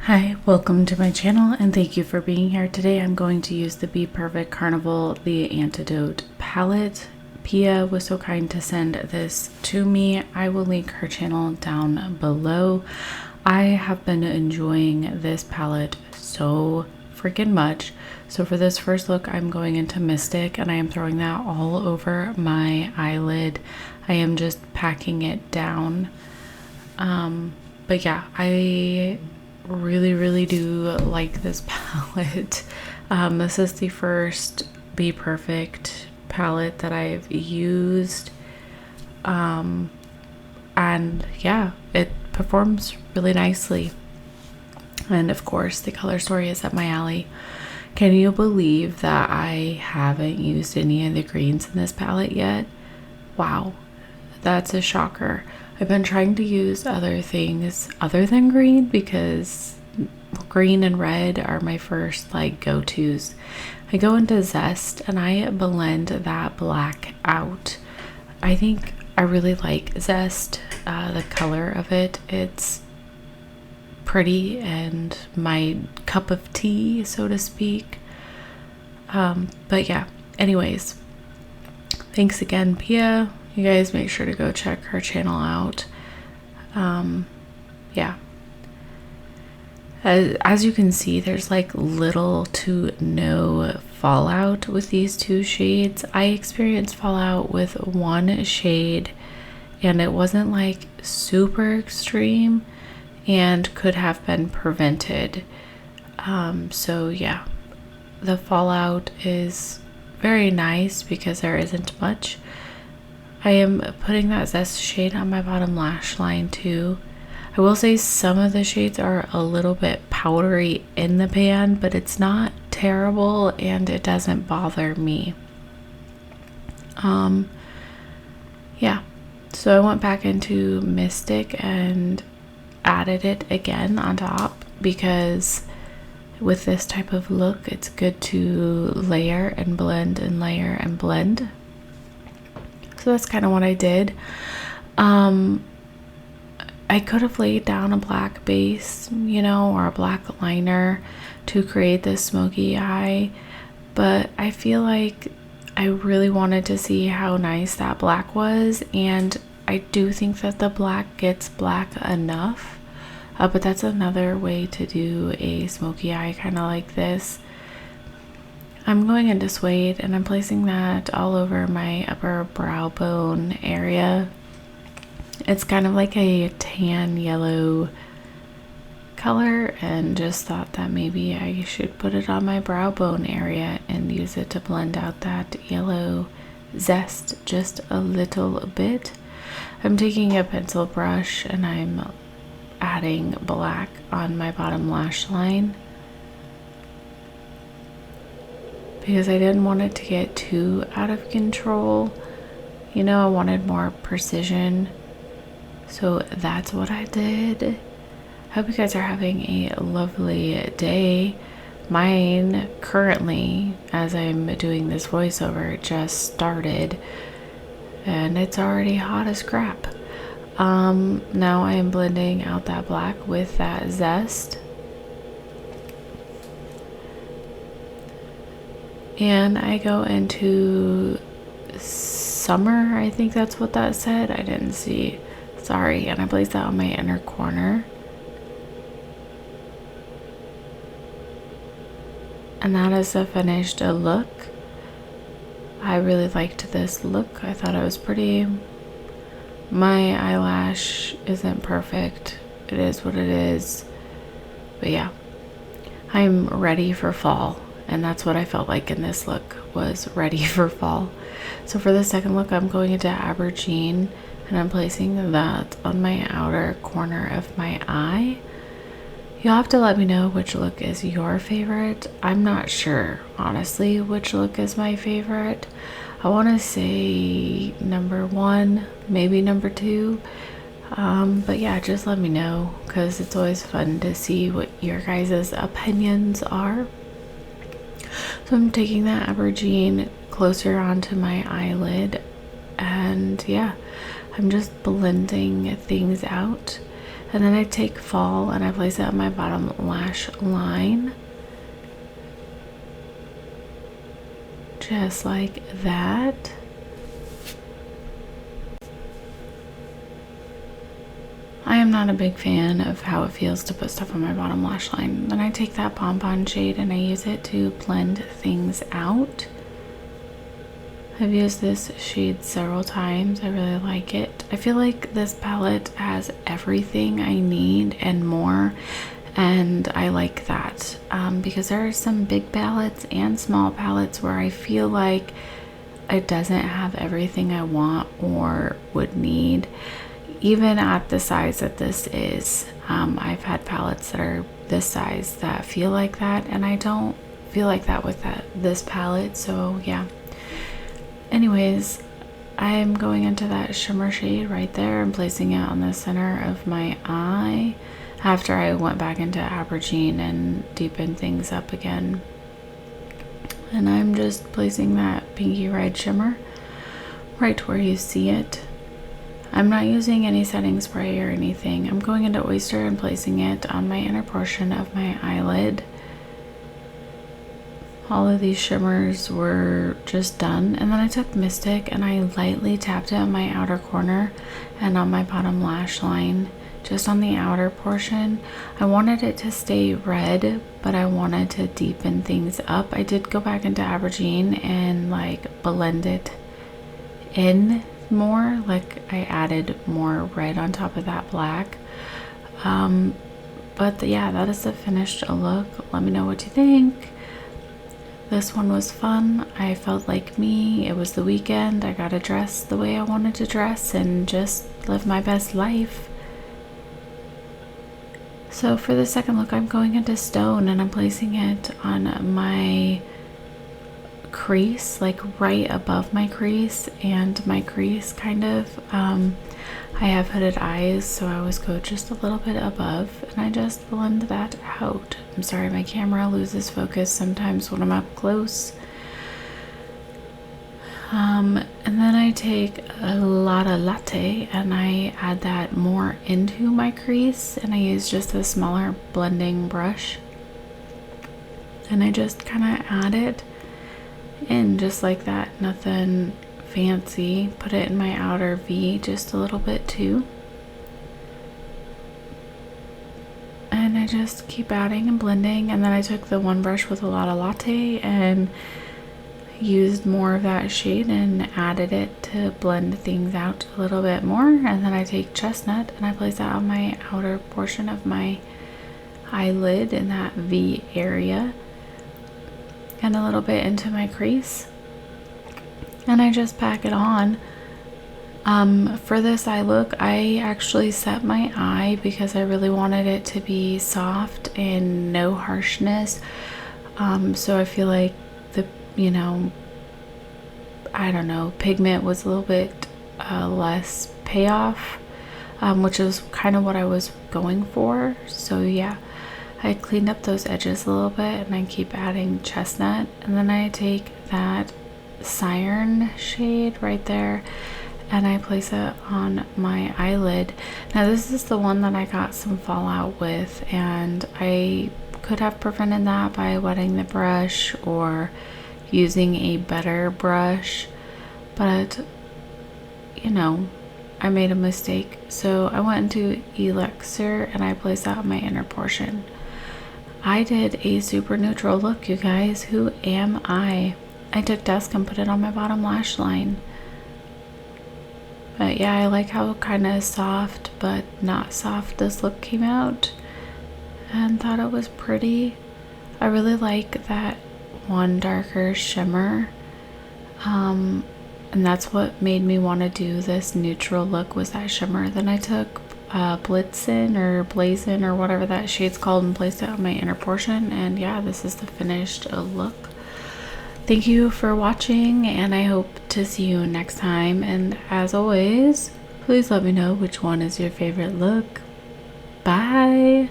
Hi, welcome to my channel and thank you for being here. Today I'm going to use the Beperfect Carnival the Antidote palette. Pia was so kind to send this to me. I will link her channel down below. I have been enjoying this palette so freaking much. So for this first look, I'm going into Mystic and I am throwing that all over my eyelid. I am just packing it down. But yeah, I really do like this palette. This is the first Bperfect palette that I've used, and yeah, it performs really nicely, and of course the color story is up my alley. Can you believe that I haven't used any of the greens in this palette yet? Wow, that's a shocker. I've been trying to use other things other than green because green and red are my first like go-tos. I go into Zest and I blend that black out. I think I really like Zest, the color of it. It's pretty and my cup of tea, so to speak. But yeah, anyways, thanks again, Pia. You guys make sure to go check her channel out. Yeah. As you can see, there's like little to no fallout with these two shades. I experienced fallout with one shade and it wasn't like super extreme and could have been prevented. So yeah, the fallout is very nice because there isn't much. I am putting that Zest shade on my bottom lash line too. I will say some of the shades are a little bit powdery in the pan, but it's not terrible and it doesn't bother me. Yeah, so I went back into Mystic and added it again on top because with this type of look, it's good to layer and blend and layer and blend. So that's kind of what I did. I could have laid down a black base, you know, or a black liner to create this smoky eye, but I feel like I really wanted to see how nice that black was, and I do think that the black gets black enough, but that's another way to do a smoky eye kind of like this. I'm going into Suede and I'm placing that all over my upper brow bone area. It's kind of like a tan yellow color and just thought that maybe I should put it on my brow bone area and use it to blend out that yellow zest just a little bit. I'm taking a pencil brush and I'm adding black on my bottom lash line, because I didn't want it to get too out of control. You know, I wanted more precision. So that's what I did. I hope you guys are having a lovely day. Mine currently, as I'm doing this voiceover, just started and it's already hot as crap. Now I am blending out that black with that zest. And I go into Summer, I think that's what that said. I didn't see. Sorry. And I place that on my inner corner. And that is the finished look. I really liked this look. I thought it was pretty. My eyelash isn't perfect. It is what it is. But yeah, I'm ready for fall. And that's what I felt like in this look, was ready for fall. So for the second look, I'm going into Aubergine and I'm placing that on my outer corner of my eye. You'll have to let me know which look is your favorite. I'm not sure, honestly, which look is my favorite. I want to say number 1, maybe number 2. But yeah, just let me know because it's always fun to see what your guys' opinions are. So I'm taking that Aubergine closer onto my eyelid and yeah, I'm just blending things out. And then I take Fall and I place it on my bottom lash line. Just like that. I am not a big fan of how it feels to put stuff on my bottom lash line. Then I take that Bonbon shade and I use it to blend things out. I've used this shade several times. I really like it. I feel like this palette has everything I need and more, and I like that because there are some big palettes and small palettes where I feel like it doesn't have everything I want or would need, even at the size that this is. I've had palettes that are this size that feel like that, and I don't feel like that with this palette. So yeah. Anyways, I'm going into that shimmer shade right there and placing it on the center of my eye after I went back into Aubergine and deepened things up again. And I'm just placing that pinky red shimmer right where you see it. I'm not using any setting spray or anything. I'm going into Oyster and placing it on my inner portion of my eyelid. All of these shimmers were just done, and then I took Mystic and I lightly tapped it on my outer corner and on my bottom lash line, just on the outer portion. I wanted it to stay red, but I wanted to deepen things up. I did go back into Aubergine and like blend it in more, like I added more red on top of that black. But yeah, that is the finished look. Let me know what you think. This one was fun. I felt like me. It was the weekend. I got to dress the way I wanted to dress and just live my best life. So for the second look, I'm going into Stone and I'm placing it on my crease, like right above my crease and my crease kind of. I have hooded eyes, so I always go just a little bit above and I just blend that out. I'm sorry, my camera loses focus sometimes when I'm up close. And then I take a Lotta Latte and I add that more into my crease, and I use just a smaller blending brush and I just kind of add it in just like that. Nothing fancy. Put it in my outer V just a little bit too, and I just keep adding and blending. And then I took the one brush with a Lotta Latte and used more of that shade and added it to blend things out a little bit more. And then I take Chestnut and I place that on my outer portion of my eyelid in that V area and a little bit into my crease, and I just pack it on. For this eye look, I actually set my eye because I really wanted it to be soft and no harshness. So I feel like the, I don't know, pigment was a little bit less payoff, which is kind of what I was going for. So yeah, I cleaned up those edges a little bit and I keep adding Chestnut, and then I take that Siren shade right there and I place it on my eyelid. Now this is the one that I got some fallout with, and I could have prevented that by wetting the brush or using a better brush, but I made a mistake. So I went into Elixir and I placed that on my inner portion. I did a super neutral look, you guys. Who am I? I took Dusk and put it on my bottom lash line. But yeah, I like how kind of soft but not soft this look came out, and thought it was pretty. I really like that one darker shimmer, and that's what made me want to do this neutral look, was that shimmer. Then I took Blitzen or Blazin or whatever that shade's called and placed it on my inner portion, and yeah, this is the finished look. Thank you for watching, and I hope to see you next time. And as always, please let me know which one is your favorite look. Bye!